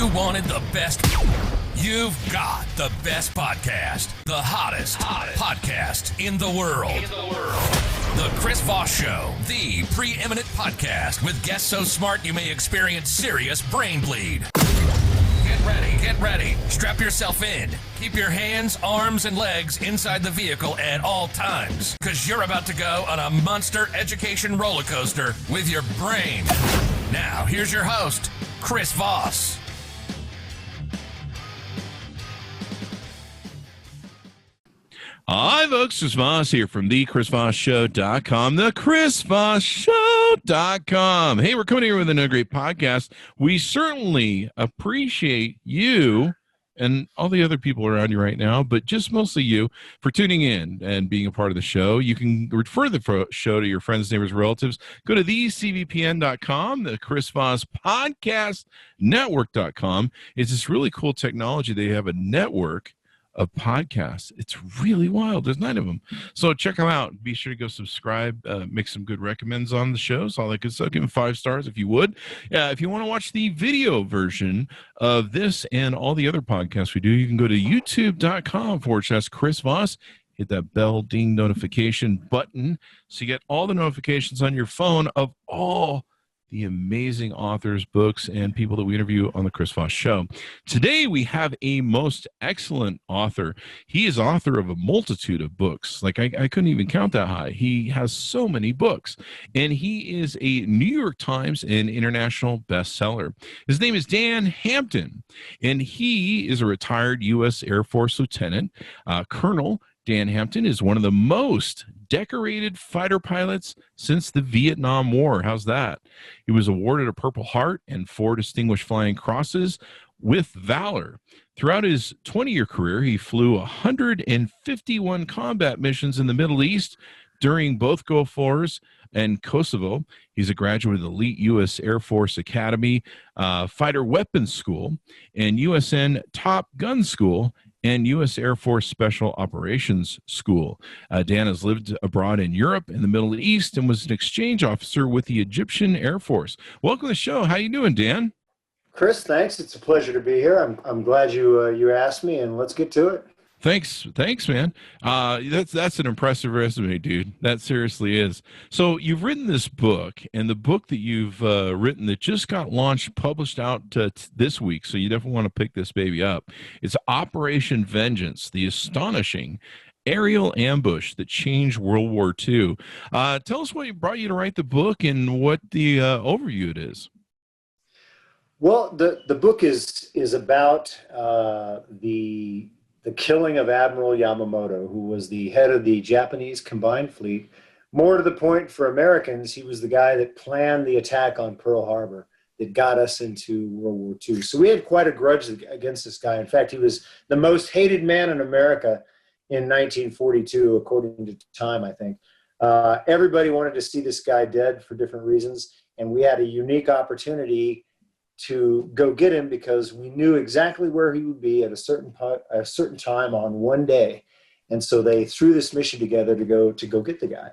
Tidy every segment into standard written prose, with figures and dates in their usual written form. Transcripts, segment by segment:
You wanted the best. You've got the best podcast. The hottest podcast in the world. The Chris Voss Show, the preeminent podcast with guests so smart you may experience serious brain bleed. Get ready. Strap yourself in. Keep your hands, arms, and legs inside the vehicle at all times, because you're about to go on a monster education roller coaster with your brain. Now, here's your host, Chris Voss. Hi, folks. Chris Voss here from the ChrisVossShow.com, the ChrisVossShow.com. Hey, we're coming here with another great podcast. We certainly appreciate you and all the other people around you right now, but just mostly you for tuning in and being a part of the show. You can refer the show to your friends, neighbors, relatives. Go to thecvpn.com, the Chris Voss Podcast Network.com. It's this really cool technology. They have a network of podcasts. It's really wild. There's 9 of them. So check them out. Be sure to go subscribe, make some good recommends on the shows, all that good stuff. Give them 5 stars if you would. If you want to watch the video version of this and all the other podcasts we do, you can go to youtube.com/Chris Voss. Hit that bell ding notification button so you get all the notifications on your phone of all the amazing authors, books, and people that we interview on the Chris Voss Show. Today, we have a most excellent author. He is author of a multitude of books. Like, I couldn't even count that high. He has so many books. And he is a New York Times and international bestseller. His name is Dan Hampton, and he is a retired U.S. Air Force lieutenant. Colonel Dan Hampton is one of the most decorated fighter pilots since the Vietnam War. How's that? He was awarded a Purple Heart and 4 Distinguished Flying Crosses with Valor. Throughout his 20-year career, he flew 151 combat missions in the Middle East during both Gulf Wars and Kosovo. He's a graduate of the elite U.S. Air Force Academy, Fighter Weapons School, and USN Top Gun School, and U.S. Air Force Special Operations School. Dan has lived abroad in Europe and the Middle East and was an exchange officer with the Egyptian Air Force. Welcome to the show. How you doing, Dan? Chris, thanks. It's a pleasure to be here. I'm glad you asked me, and let's get to it. Thanks, man. That's an impressive resume, dude. That seriously is. So you've written this book, and the book that you've written that just got launched, published out this week, so you definitely want to pick this baby up. It's Operation Vengeance, the Astonishing Aerial Ambush that changed World War II. Tell us what brought you to write the book and what the overview it is. Well, the book is about the killing of Admiral Yamamoto, who was the head of the Japanese Combined Fleet. More to the point for Americans, he was the guy that planned the attack on Pearl Harbor that got us into World War II. So we had quite a grudge against this guy. In fact, he was the most hated man in America in 1942, according to Time, I think. Everybody wanted to see this guy dead for different reasons, and we had a unique opportunity to go get him because we knew exactly where he would be at a certain time on one day. And so they threw this mission together to go get the guy.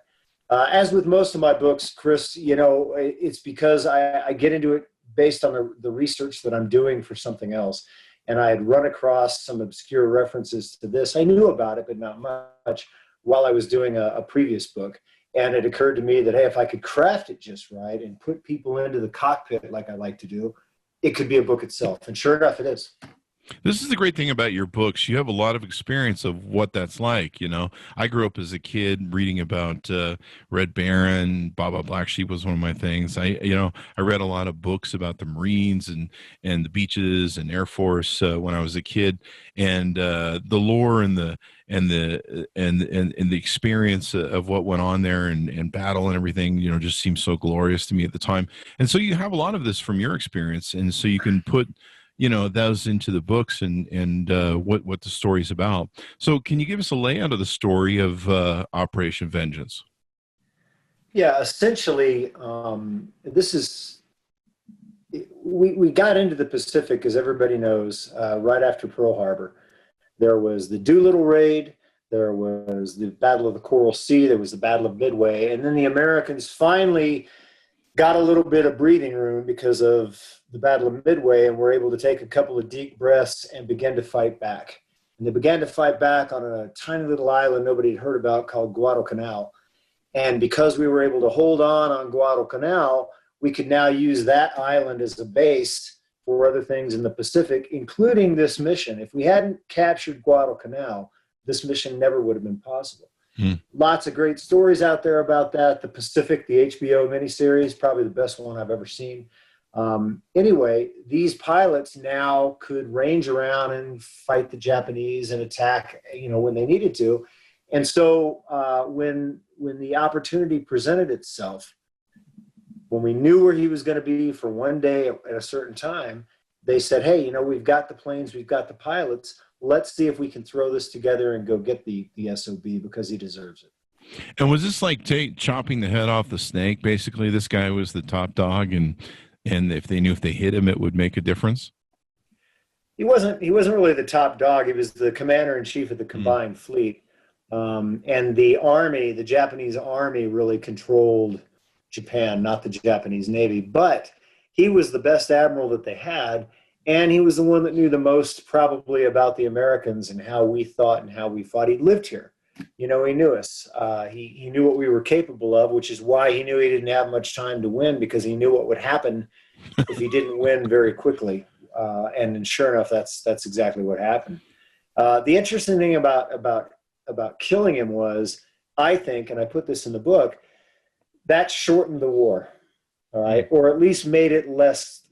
As with most of my books, Chris, it's because I get into it based on the research that I'm doing for something else. And I had run across some obscure references to this. I knew about it, but not much, while I was doing a previous book. And it occurred to me that, hey, if I could craft it just right and put people into the cockpit like I like to do, it could be a book itself. And sure enough, it is. This is the great thing about your books. You have a lot of experience of what that's like. I grew up as a kid reading about Red Baron. Baba Black Sheep was one of my things. I read a lot of books about the Marines and the beaches and Air Force when I was a kid, and the lore and the experience of what went on there and battle and everything, just seemed so glorious to me at the time. And so you have a lot of this from your experience, and so you can put those into the books and what the story's about. So can you give us a layout of the story of Operation Vengeance? Yeah, essentially, we got into the Pacific, as everybody knows, right after Pearl Harbor. There was the Doolittle Raid, there was the Battle of the Coral Sea, there was the Battle of Midway, and then the Americans finally got a little bit of breathing room because of the Battle of Midway, and were able to take a couple of deep breaths and begin to fight back. And they began to fight back on a tiny little island nobody had heard about called Guadalcanal. And because we were able to hold on Guadalcanal, we could now use that island as a base for other things in the Pacific, including this mission. If we hadn't captured Guadalcanal, this mission never would have been possible. Lots of great stories out there about that. The Pacific, the HBO miniseries, probably the best one I've ever seen. Anyway, these pilots now could range around and fight the Japanese and attack, when they needed to. And so when the opportunity presented itself, when we knew where he was going to be for one day at a certain time, they said, hey, we've got the planes, we've got the pilots. Let's see if we can throw this together and go get the SOB because he deserves it. And was this like chopping the head off the snake? Basically, this guy was the top dog, and if they knew if they hit him, it would make a difference? He wasn't really the top dog. He was the commander-in-chief of the combined fleet. And the army, the Japanese army, really controlled Japan, not the Japanese Navy. But he was the best admiral that they had, and he was the one that knew the most probably about the Americans and how we thought and how we fought. He lived here. He knew us. He knew what we were capable of, which is why he knew he didn't have much time to win, because he knew what would happen if he didn't win very quickly. And sure enough, that's exactly what happened. The interesting thing about killing him was, I think, and I put this in the book, that shortened the war, all right, or at least made it less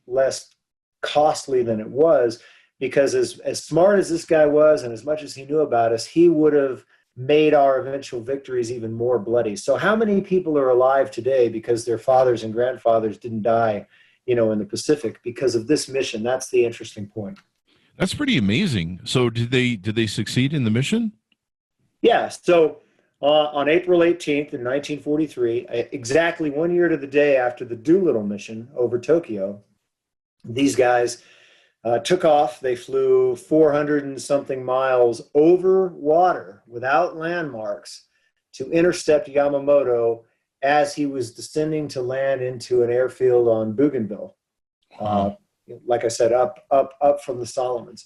costly than it was, because as smart as this guy was and as much as he knew about us, he would have made our eventual victories even more bloody. So how many people are alive today because their fathers and grandfathers didn't die, in the Pacific because of this mission? That's the interesting point. That's pretty amazing. So did they succeed in the mission? Yeah. So on April 18th in 1943, exactly 1 year to the day after the Doolittle mission over Tokyo, these guys took off. They flew 400 and something miles over water without landmarks to intercept Yamamoto as he was descending to land into an airfield on Bougainville. Like I said, up from the Solomons.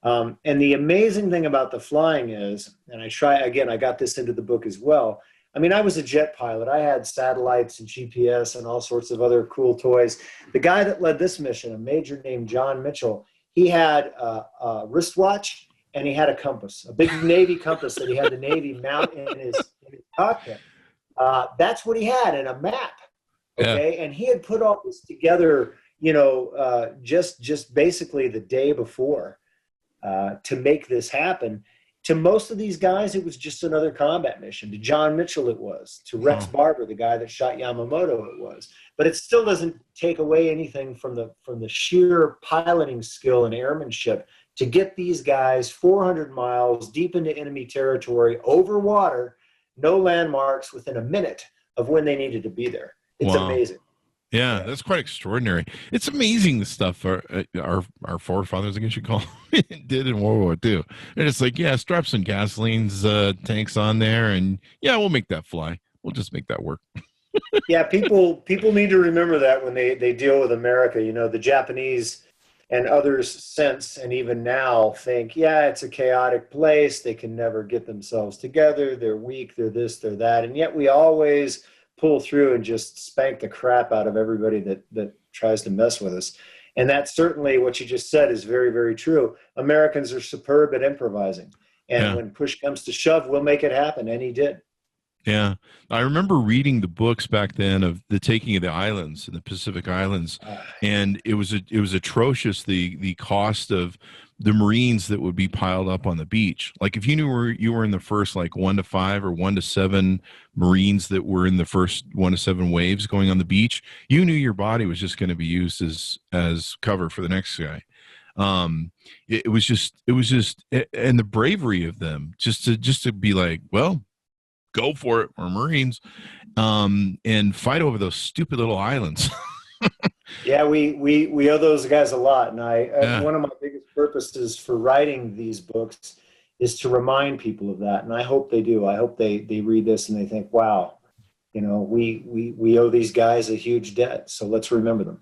And the amazing thing about the flying is, and I got this into the book as well. I mean, I was a jet pilot. I had satellites and GPS and all sorts of other cool toys. The guy that led this mission, a major named John Mitchell, he had a wristwatch and he had a compass, a big Navy compass that he had the Navy mount in his cockpit. That's what he had, and a map. Okay, yeah. And he had put all this together, just basically the day before to make this happen. To most of these guys, it was just another combat mission. To John Mitchell, it was. To Rex Barber, the guy that shot Yamamoto, it was. But it still doesn't take away anything from the sheer piloting skill and airmanship to get these guys 400 miles deep into enemy territory over water, no landmarks, within a minute of when they needed to be there. It's amazing. Yeah, that's quite extraordinary. It's amazing the stuff our forefathers, I guess you call it, did in World War II. And it's like, yeah, strap some gasoline's tanks on there, and yeah, we'll make that fly. We'll just make that work. Yeah, people need to remember that when they deal with America. The Japanese and others since and even now think, yeah, it's a chaotic place. They can never get themselves together. They're weak. They're this, they're that. And yet we always pull through and just spank the crap out of everybody that tries to mess with us. And that's certainly what you just said is very, very true. Americans are superb at improvising. And when push comes to shove, we'll make it happen. And he did. Yeah. I remember reading the books back then of the taking of the islands in the Pacific Islands. And it was atrocious, the cost of the Marines that would be piled up on the beach. Like if you knew you were in the first 1 to 5 or 1 to 7 Marines that were in the first 1 to 7 waves going on the beach, you knew your body was just going to be used as cover for the next guy. It was just, and the bravery of them just to be like, well, go for it, we're Marines, and fight over those stupid little islands. Yeah, we owe those guys a lot. And one of my biggest purposes for writing these books is to remind people of that. And I hope they do. I hope they read this and they think, wow, we owe these guys a huge debt. So let's remember them.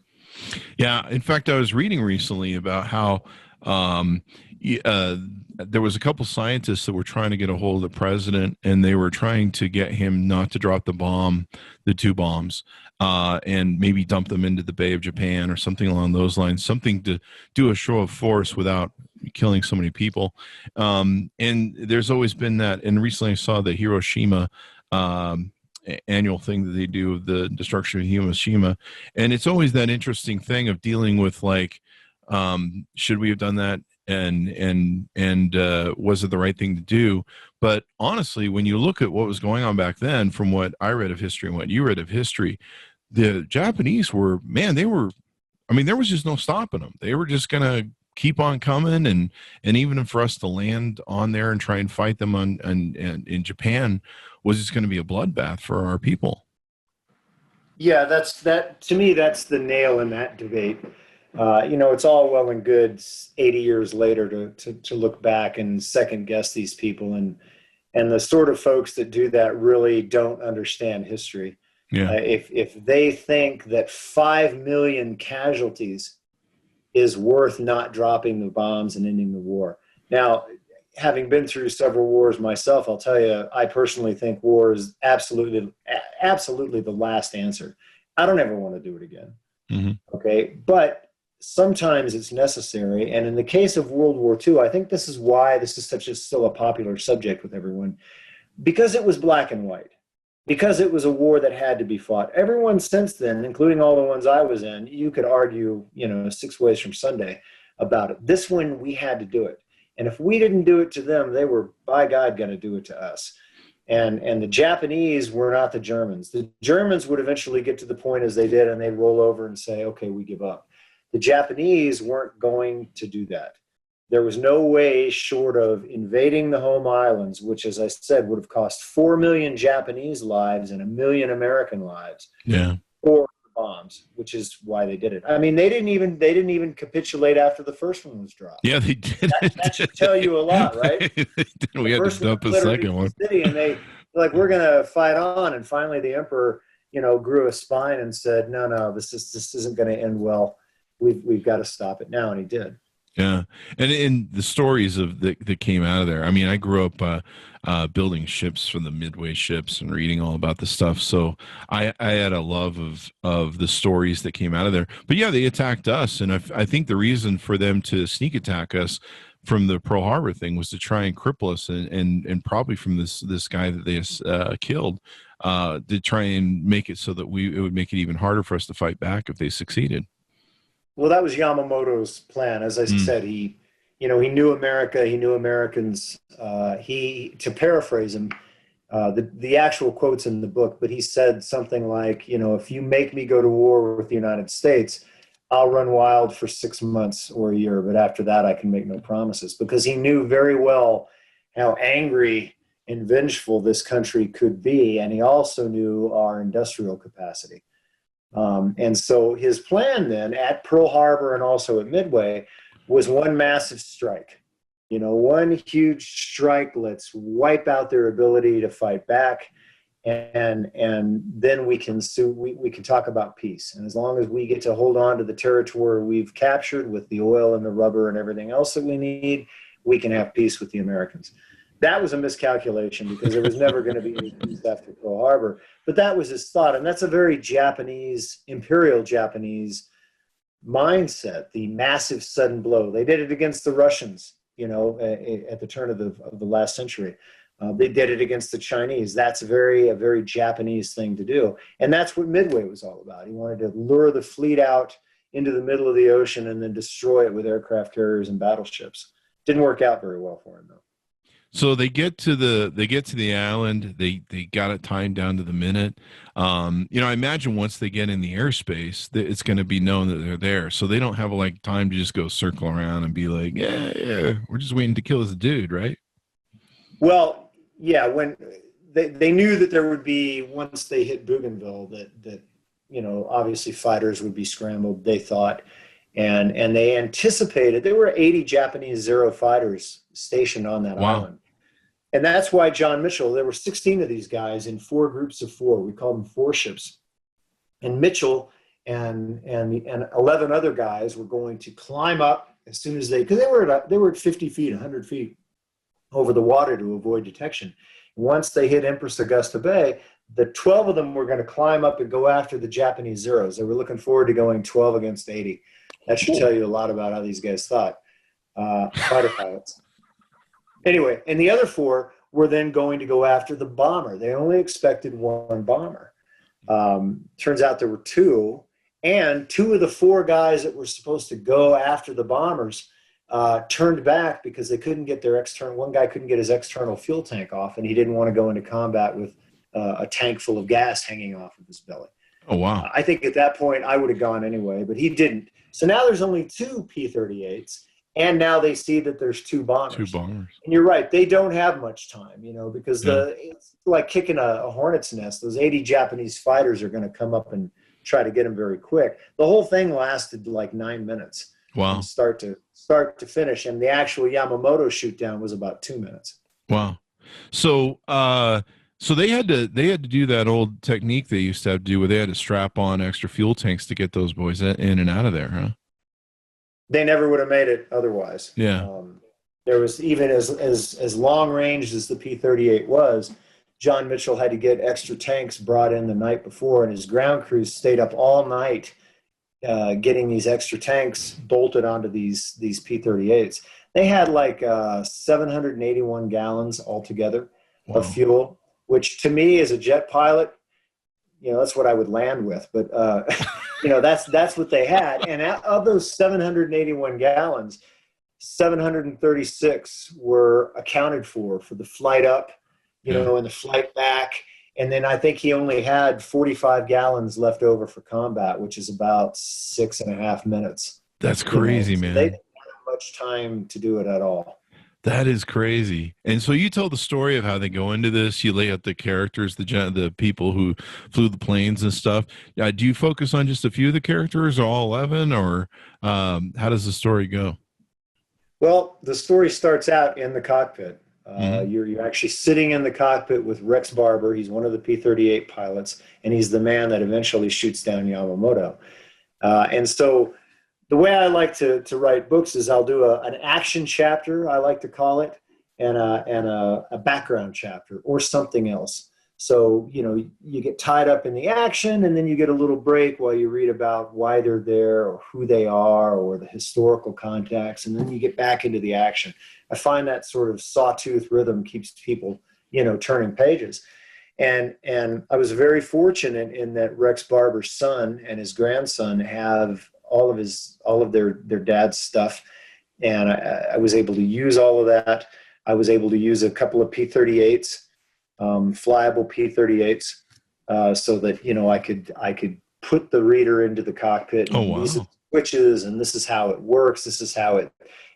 Yeah. In fact, I was reading recently about how there was a couple scientists that were trying to get a hold of the president, and they were trying to get him not to drop the two bombs, and maybe dump them into the Bay of Japan or something along those lines, something to do a show of force without killing so many people. And there's always been that. And recently I saw the Hiroshima annual thing that they do of the destruction of Hiroshima, and it's always that interesting thing of dealing with, like, should we have done that, and was it the right thing to do? But honestly, when you look at what was going on back then, from what I read of history and what you read of history, the Japanese were, there was just no stopping them. They were just gonna keep on coming, and even for us to land on there and try and fight them in Japan was just going to be a bloodbath for our people. Yeah, to me, that's the nail in that debate. It's all well and good 80 years later to look back and second guess these people, and the sort of folks that do that really don't understand history. Yeah. If they think that 5 million casualties is worth not dropping the bombs and ending the war. Now, having been through several wars myself, I'll tell you, I personally think war is absolutely the last answer. I don't ever want to do it again. Mm-hmm. Okay. But sometimes it's necessary. And in the case of World War II, I think this is why this is still a popular subject with everyone, because it was black and white, because it was a war that had to be fought. Everyone since then, including all the ones I was in, you could argue, 6 ways from Sunday about it. This one, we had to do it. And if we didn't do it to them, they were, by God, going to do it to us. And the Japanese were not the Germans. The Germans would eventually get to the point, as they did, and they'd roll over and say, okay, we give up. The Japanese weren't going to do that. There was no way short of invading the home islands, which, as I said, would have cost 4 million Japanese lives and 1 million American lives. Yeah. Or bombs, which is why they did it. I mean, they didn't even capitulate after the first one was dropped. Yeah, they did. That should tell you a lot, right? We had to dump a second one. City, and they like, we're going to fight on. And finally, the emperor, grew a spine and said, "No, this isn't going to end well. We've got to stop it now." And he did. Yeah. And in the stories that came out of there, I mean, I grew up building ships for the Midway ships and reading all about the stuff. So I had a love of the stories that came out of there. But yeah, they attacked us. And I think the reason for them to sneak attack us from the Pearl Harbor thing was to try and cripple us, and probably from this guy that they killed, to try and make it so that it would make it even harder for us to fight back if they succeeded. Well, that was Yamamoto's plan. As I said, he knew America, he knew Americans. To paraphrase him, the actual quote's in the book, but he said something like, if you make me go to war with the United States, I'll run wild for 6 months or a year, but after that, I can make no promises, because he knew very well how angry and vengeful this country could be, and he also knew our industrial capacity. And so his plan then at Pearl Harbor and also at Midway was one massive strike, one huge strike. Let's wipe out their ability to fight back. And then we can talk about peace. And as long as we get to hold on to the territory we've captured with the oil and the rubber and everything else that we need, we can have peace with the Americans. That was a miscalculation, because there was never going to be any peace after Pearl Harbor. But that was his thought. And that's a very Japanese, imperial Japanese mindset, the massive sudden blow. They did it against the Russians, at the turn of the last century. They did it against the Chinese. That's a very Japanese thing to do. And that's what Midway was all about. He wanted to lure the fleet out into the middle of the ocean and then destroy it with aircraft carriers and battleships. Didn't work out very well for him, though. So they get to the island. They got it timed down to the minute. I imagine once they get in the airspace, that it's going to be known that they're there. So they don't have time to just go circle around and be like, yeah, we're just waiting to kill this dude, right? Well, yeah. When they knew that there would be, once they hit Bougainville, that obviously fighters would be scrambled, they thought. And they anticipated, there were 80 Japanese Zero fighters stationed on that island. And that's why John Mitchell, there were 16 of these guys in 4 groups of 4. We called them 4 ships. And Mitchell and 11 other guys were going to climb up as soon as because they were at 50 feet, 100 feet over the water to avoid detection. Once they hit Empress Augusta Bay, the 12 of them were going to climb up and go after the Japanese Zeros. They were looking forward to going 12 against 80. That should tell you a lot about how these guys thought, fighter pilots. Anyway, and the other 4 were then going to go after the bomber. They only expected 1 bomber. Turns out there were 2, and 2 of the 4 guys that were supposed to go after the bombers turned back because they couldn't get their one guy couldn't get his external fuel tank off, and he didn't want to go into combat with a tank full of gas hanging off of his belly. Oh, wow. I think at that point I would have gone anyway, but he didn't. So now there's only 2 P-38s, and now they see that there's 2 bombers. 2 bombers. And you're right, they don't have much time, because it's like kicking a hornet's nest. Those 80 Japanese fighters are going to come up and try to get them very quick. The whole thing lasted like 9 minutes. Wow. From start to finish, and the actual Yamamoto shoot down was about 2 minutes. Wow. So they had to do that old technique they used to have to do where they had to strap on extra fuel tanks to get those boys in and out of there, huh? They never would have made it otherwise. Yeah. There was, even as long range as the P-38 was, John Mitchell had to get extra tanks brought in the night before, and his ground crews stayed up all night getting these extra tanks bolted onto these P-38s. They had like 781 gallons altogether of fuel, which to me as a jet pilot, that's what I would land with. But, that's what they had. And of those 781 gallons, 736 were accounted for the flight up, and the flight back. And then I think he only had 45 gallons left over for combat, which is about 6.5 minutes. That's crazy, man. They didn't have much time to do it at all. That is crazy. And so you tell the story of how they go into this. You lay out the characters, the people who flew the planes and stuff. Do you focus on just a few of the characters, or all 11, or how does the story go? Well, the story starts out in the cockpit. Mm-hmm. You're actually sitting in the cockpit with Rex Barber. He's one of the P-38 pilots, and he's the man that eventually shoots down Yamamoto. And so the way I like to write books is I'll do an action chapter, I like to call it, and a background chapter or something else. So, you get tied up in the action, and then you get a little break while you read about why they're there or who they are or the historical context, and then you get back into the action. I find that sort of sawtooth rhythm keeps people, turning pages. And I was very fortunate in that Rex Barber's son and his grandson have all of their dad's stuff. And I was able to use all of that. I was able to use a couple of P-38s, flyable P-38s, so that, I could put the reader into the cockpit. Oh, wow. These are the switches, and this is how it works. This is how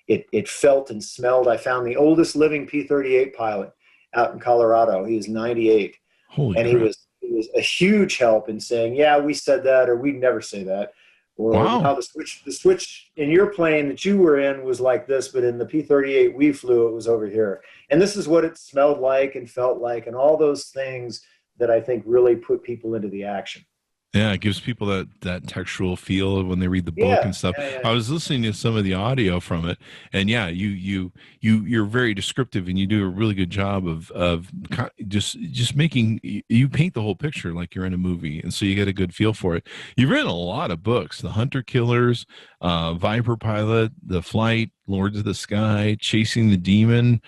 it felt and smelled. I found the oldest living P-38 pilot out in Colorado. He was 98. Holy and crap. he was a huge help in saying, yeah, we said that, or we'd never say that. Or how the switch in your plane that you were in was like this, but in the P-38 we flew, it was over here. And this is what it smelled like and felt like, and all those things that I think really put people into the action. Yeah, it gives people that textual feel when they read the book and stuff. Yeah. I was listening to some of the audio from it, and you're very descriptive, and you do a really good job of just making, you paint the whole picture like you're in a movie, and so you get a good feel for it. You've written a lot of books: The Hunter Killers, Viper Pilot, The Flight, Lords of the Sky, Chasing the Demon,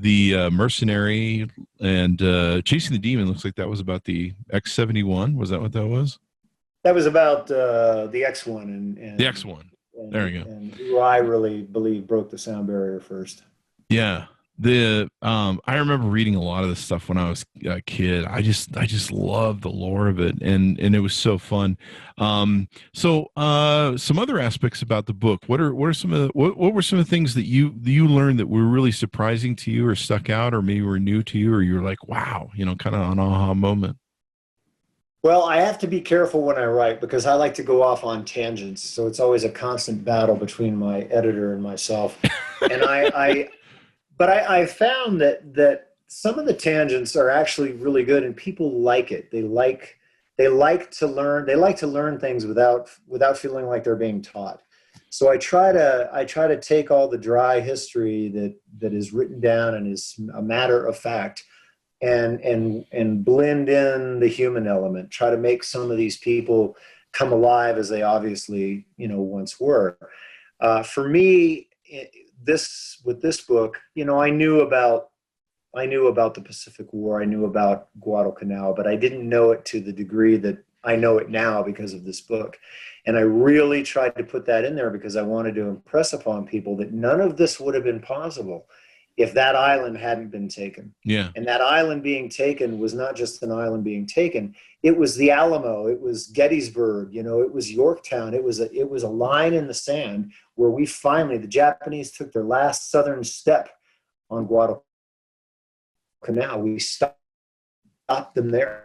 the Mercenary, and Chasing the Demon. Looks like that was about the X-71. Was that what that was? That was about the X-1 and the X-1. There you go. And who I really believe broke the sound barrier first. Yeah. I remember reading a lot of this stuff when I was a kid. I just loved the lore of it, and it was so fun. So some other aspects about the book. What were some of the things that you learned that were really surprising to you, or stuck out, or maybe were new to you, or you're like, wow, kind of an aha moment? Well, I have to be careful when I write because I like to go off on tangents. So it's always a constant battle between my editor and myself. And But I found that some of the tangents are actually really good, and people like it. They like to learn. They like to learn things without feeling like they're being taught. So I try to take all the dry history that is written down and is a matter of fact, and blend in the human element. Try to make some of these people come alive as they obviously once were. For me, with this book, I knew about the Pacific War. I knew about Guadalcanal, but I didn't know it to the degree that I know it now because of this book. And I really tried to put that in there because I wanted to impress upon people that none of this would have been possible if that island hadn't been taken. Yeah. And that island being taken was not just an island being taken. It was the Alamo. It was Gettysburg. It was Yorktown. It was a line in the sand where the Japanese took their last southern step on Guadalcanal. We stopped them there.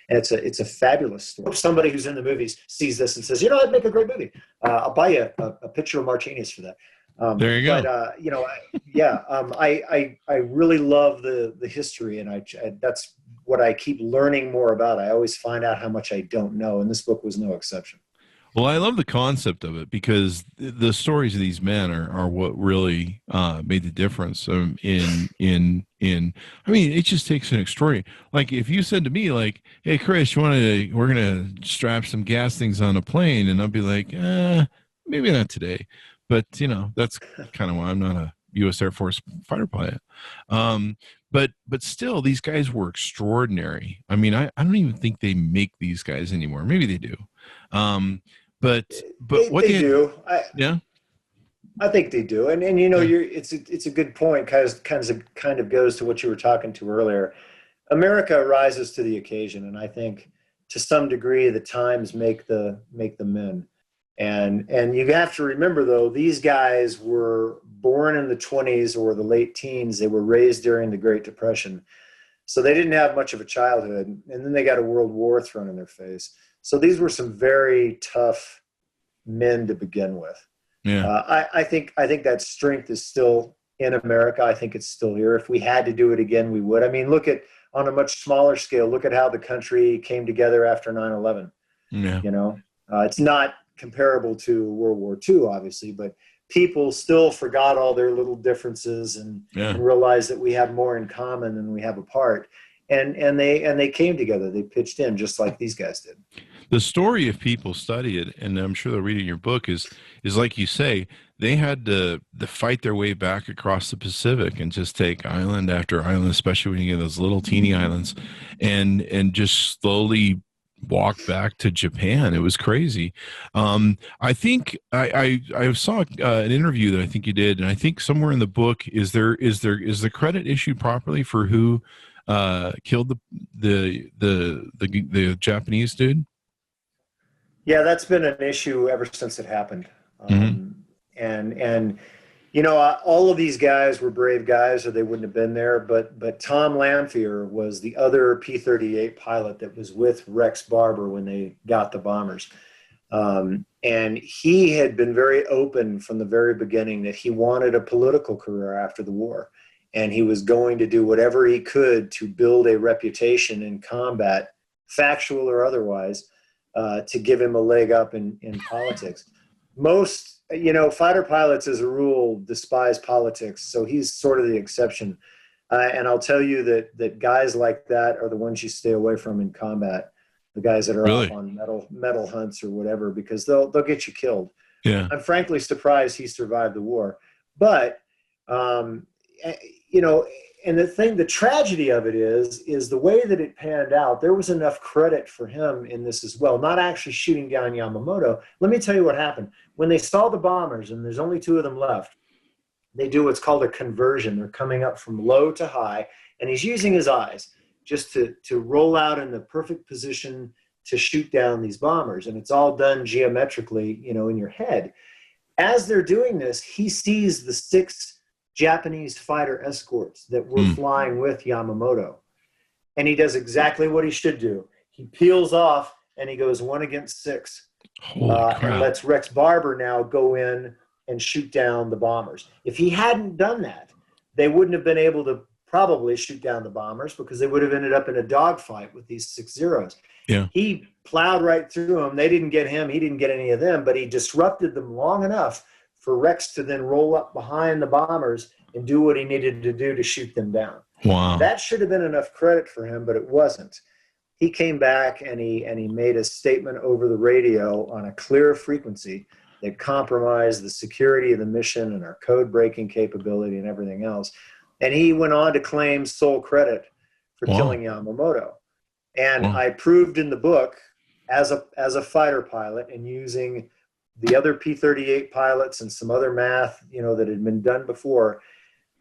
And it's a fabulous story. If somebody who's in the movies sees this and says, I'd make a great movie. I'll buy you a pitcher of martinis for that. There you go. But I really love the history, and I that's what I keep learning more about. I always find out how much I don't know, and this book was no exception. Well, I love the concept of it because the stories of these men are what really made the difference. In I mean, it just takes an extraordinary. Like if you said to me, like, "Hey, Chris, we're gonna strap some gas things on a plane," and I'll be like, maybe not today, but that's kind of why I'm not a U.S. Air Force fighter pilot. But still, these guys were extraordinary. I mean, I don't even think they make these guys anymore. Maybe they do. But what they do. I think they do, and it's a good point because kind of goes to what you were talking to earlier. America rises to the occasion, and I think to some degree the times make the men. And you have to remember though, these guys were born in the 20s or the late teens. They were raised during the Great Depression, so they didn't have much of a childhood, and then they got a world war thrown in their face. So these were some very tough men to begin with. Yeah. I think that strength is still in America. I think it's still here. If we had to do it again, we would. I mean, look at, on a much smaller scale, look at how the country came together after 9/11. Yeah. It's not comparable to World War II, obviously, but people still forgot all their little differences and realized that we have more in common than we have apart. And they came together. They pitched in just like these guys did. The story, if people study it, and I'm sure they'll read it in your book, is like you say, they had to fight their way back across the Pacific and just take island after island, especially when you get those little teeny islands, and just slowly walk back to Japan. It was crazy. I think I saw an interview that I think you did, and I think somewhere in the book is the credit issued properly for who killed the Japanese dude? Yeah, that's been an issue ever since it happened. And all of these guys were brave guys, or they wouldn't have been there. But Tom Lamphere was the other P-38 pilot that was with Rex Barber when they got the bombers. And he had been very open from the very beginning that he wanted a political career after the war. And he was going to do whatever he could to build a reputation in combat, factual or otherwise, to give him a leg up in politics. Most, fighter pilots as a rule despise politics, so he's sort of the exception. And I'll tell you that guys like that are the ones you stay away from in combat, the guys that are Really? off on medal hunts or whatever, because they'll get you killed. Yeah. I'm frankly surprised he survived the war. But, and the tragedy of it is the way that it panned out. There was enough credit for him in this as well, not actually shooting down Yamamoto. Let me tell you what happened. When they saw the bombers, and there's only 2 of them left, they do what's called a conversion. They're coming up from low to high, and he's using his eyes just to roll out in the perfect position to shoot down these bombers. And it's all done geometrically, in your head. As they're doing this, he sees the 6 Japanese fighter escorts that were flying with Yamamoto. And he does exactly what he should do. He peels off and he goes 1 against 6. Holy crap. And lets Rex Barber now go in and shoot down the bombers. If he hadn't done that, they wouldn't have been able to probably shoot down the bombers because they would have ended up in a dogfight with these 6-0s. Yeah. He plowed right through them. They didn't get him. He didn't get any of them, but he disrupted them long enough for Rex to then roll up behind the bombers and do what he needed to do to shoot them down. Wow. That should have been enough credit for him, but it wasn't. He came back and he made a statement over the radio on a clear frequency that compromised the security of the mission and our code breaking capability and everything else. And he went on to claim sole credit for killing Yamamoto. And I proved in the book as a fighter pilot and using the other P-38 pilots and some other math, that had been done before,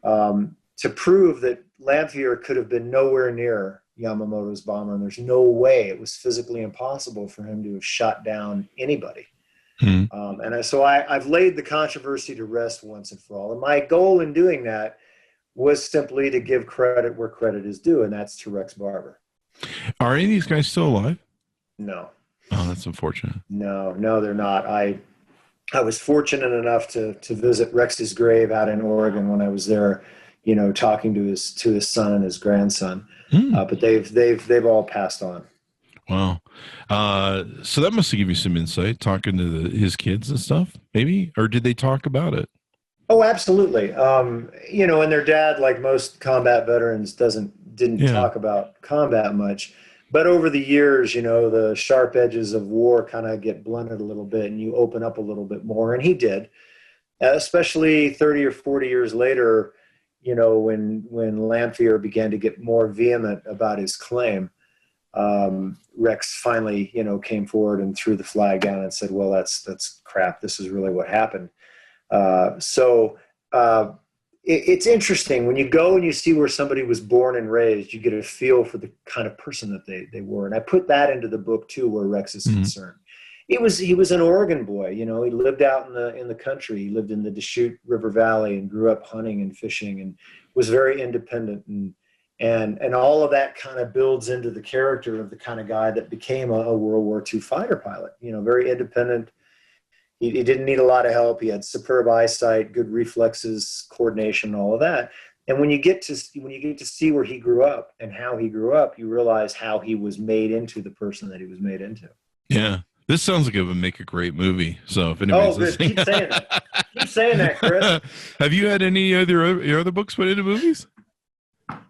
to prove that Lanphier could have been nowhere near Yamamoto's bomber. And there's no way, it was physically impossible for him to have shot down anybody. So I've laid the controversy to rest once and for all. And my goal in doing that was simply to give credit where credit is due, and that's to Rex Barber. Are any of these guys still alive? No. Oh, that's unfortunate. No, they're not. I was fortunate enough to visit Rex's grave out in Oregon when I was there, talking to his son and his grandson. But they've all passed on. Wow. So that must have given you some insight talking to his kids and stuff, maybe? Or did they talk about it? Oh, absolutely. And their dad, like most combat veterans, didn't talk about combat much. But over the years, the sharp edges of war kind of get blunted a little bit and you open up a little bit more. And he did, especially 30 or 40 years later, when Lanphier began to get more vehement about his claim. Rex finally, came forward and threw the flag down and said, well, that's crap. This is really what happened. It's interesting when you go and you see where somebody was born and raised, you get a feel for the kind of person that they were. And I put that into the book too, where Rex is concerned. He was an Oregon boy. He lived out in the country. He lived in the Deschutes River Valley and grew up hunting and fishing and was very independent. And all of that kind of builds into the character of the kind of guy that became a World War II fighter pilot, very independent. He didn't need a lot of help. He had superb eyesight, good reflexes, coordination, all of that. And when you get to see where he grew up and how he grew up, you realize how he was made into the person that he was made into. Yeah. This sounds like it would make a great movie. So if anybody's listening. Keep saying that. Keep saying that, Chris. Have you had any your other books put into movies?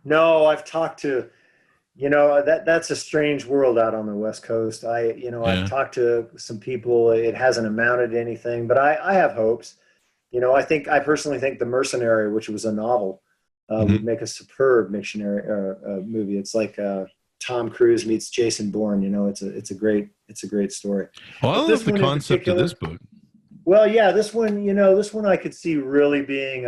No, I've talked to, that's a strange world out on the West Coast. I've talked to some people. It hasn't amounted to anything, but I have hopes. I personally think The Mercenary, which was a novel, would make a superb movie. It's like Tom Cruise meets Jason Bourne. It's a great story. Well, I love the concept of this book. Well, yeah, this one I could see really being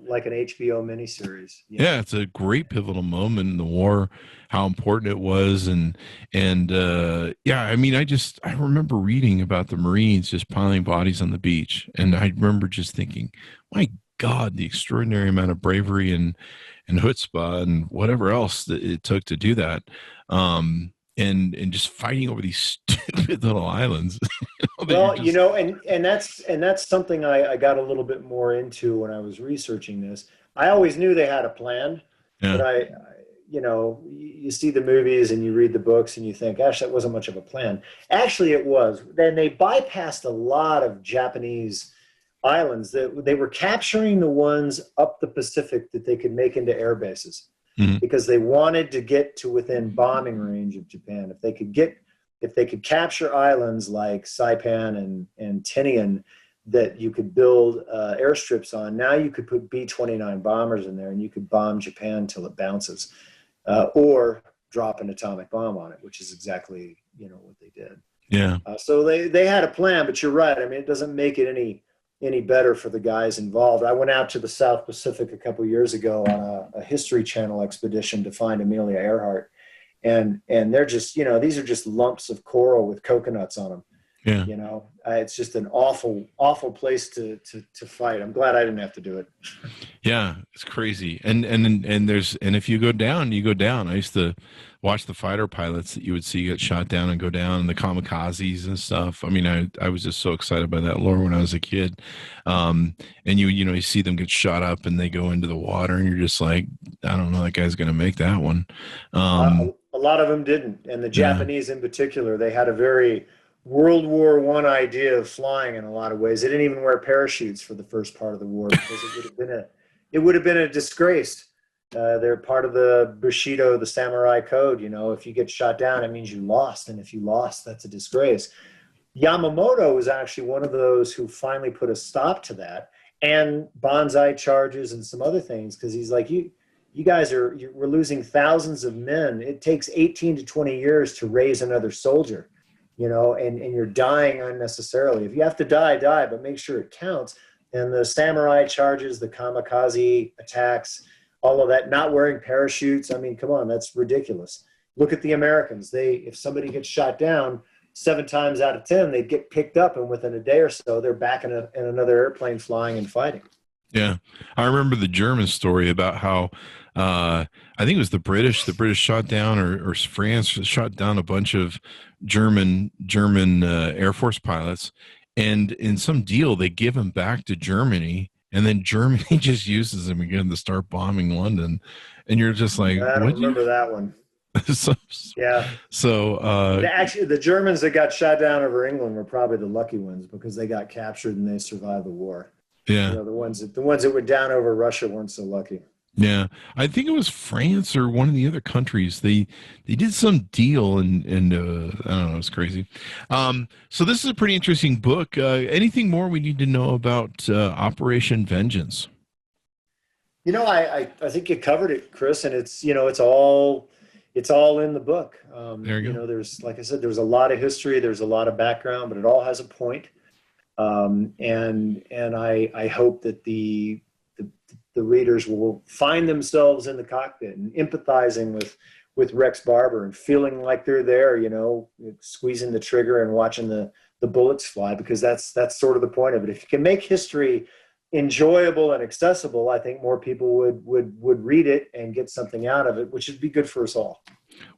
like an HBO miniseries. Yeah, it's a great pivotal moment in the war, how important it was, and I remember reading about the Marines just piling bodies on the beach, and I remember just thinking, my God, the extraordinary amount of bravery and chutzpah and whatever else that it took to do that. And just fighting over these stupid little islands. And that's something I got a little bit more into when I was researching this. I always knew they had a plan, but you see the movies and you read the books and you think, gosh, that wasn't much of a plan. Actually, it was. Then they bypassed a lot of Japanese islands. They were capturing the ones up the Pacific that they could make into air bases. Because they wanted to get to within bombing range of Japan. If they could capture islands like Saipan and Tinian that you could build airstrips on, now you could put B-29 bombers in there and you could bomb Japan till it bounces, or drop an atomic bomb on it, which is exactly what they did. Yeah. So they had a plan, but you're right. I mean, it doesn't make it any better for the guys involved. I went out to the South Pacific a couple of years ago on a History Channel expedition to find Amelia Earhart. And they're just, these are just lumps of coral with coconuts on them. Yeah. It's just an awful place to fight. I'm glad I didn't have to do it. Yeah, it's crazy. And if you go down, you go down. I used to watch the fighter pilots that you would see get shot down and go down, and the kamikazes and stuff. I mean, I was just so excited by that lore when I was a kid. And you see them get shot up and they go into the water, and you're just like, I don't know, that guy's going to make that one. A lot of them didn't, and the Japanese in particular, they had a very World War I idea of flying in a lot of ways. They didn't even wear parachutes for the first part of the war because it would have been a disgrace. They're part of the Bushido, the samurai code. If you get shot down, it means you lost, and if you lost, that's a disgrace. Yamamoto was actually one of those who finally put a stop to that, and banzai charges and some other things, because he's like, you guys we're losing thousands of men. It takes 18 to 20 years to raise another soldier. And you're dying unnecessarily. If you have to die, but make sure it counts. And the samurai charges, the kamikaze attacks, all of that, not wearing parachutes. I mean, come on, that's ridiculous. Look at the Americans. If somebody gets shot down, 7 times out of 10, they'd get picked up, and within a day or so, they're back in another airplane flying and fighting. Yeah. I remember the German story about how I think it was the British shot down, or France shot down a bunch of German Air Force pilots, and in some deal they give them back to Germany, and then Germany just uses them again to start bombing London, and you're just like, I don't remember that one. Actually, the Germans that got shot down over England were probably the lucky ones, because they got captured and they survived the war. Yeah, the ones that went down over Russia weren't so lucky. Yeah, I think it was France or one of the other countries. They did some deal, and I don't know, it's crazy. So this is a pretty interesting book. Anything more we need to know about Operation Vengeance? I think you covered it, Chris, and it's all in the book. There you go. There's, like I said, there's a lot of history, there's a lot of background, but it all has a point. And I hope that the readers will find themselves in the cockpit and empathizing with Rex Barber and feeling like they're there, squeezing the trigger and watching the bullets fly, because that's sort of the point of it. If you can make history enjoyable and accessible, I think more people would read it and get something out of it, which would be good for us all.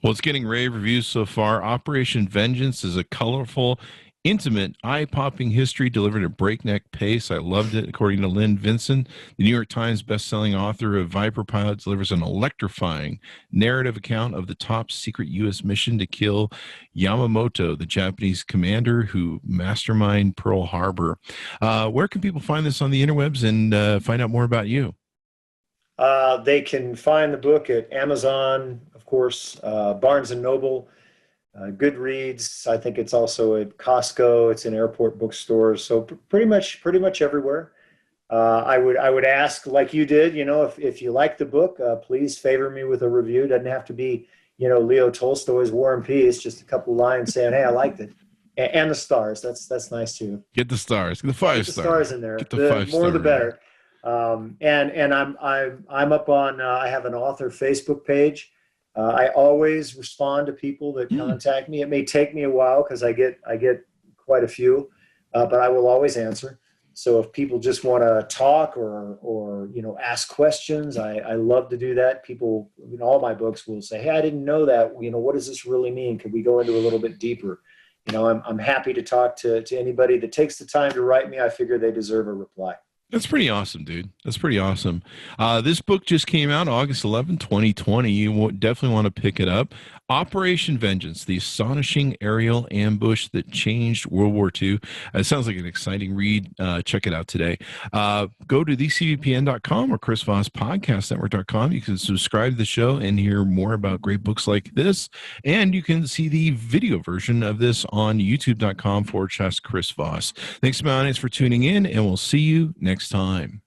Well, it's getting rave reviews so far. Operation Vengeance is a colorful, intimate, eye-popping history delivered at breakneck pace. I loved it. According to Lynn Vincent, the New York Times bestselling author of Viper Pilot, delivers an electrifying narrative account of the top secret U.S. mission to kill Yamamoto, the Japanese commander who masterminded Pearl Harbor. Where can people find this on the interwebs and find out more about you? They can find the book at Amazon, of course, Barnes & Noble, Goodreads. I think it's also at Costco. It's in airport bookstores. So pretty much everywhere. I would ask, like you did, if you like the book, please favor me with a review. Doesn't have to be, Leo Tolstoy's War and Peace. Just a couple lines saying, "Hey, I liked it," and the stars. That's nice too. Get the stars. Get the 5 stars. Get the stars in there. Get the 5 more star the better. And I'm up on. I have an author Facebook page. I always respond to people that contact me. It may take me a while because I get quite a few, but I will always answer. So if people just want to talk or ask questions, I love to do that. People in all my books will say, "Hey, I didn't know that. What does this really mean? Could we go into a little bit deeper?" I'm happy to talk to anybody that takes the time to write me. I figure they deserve a reply. That's pretty awesome, dude. That's pretty awesome. This book just came out August 11, 2020. You definitely want to pick it up. Operation Vengeance, the astonishing aerial ambush that changed World War II. It sounds like an exciting read. Check it out today. Go to thecvpn.com or chrisvosspodcastnetwork.com. You can subscribe to the show and hear more about great books like this. And you can see the video version of this on youtube.com/Chris Voss. Thanks, my audience, for tuning in, and we'll see you next time.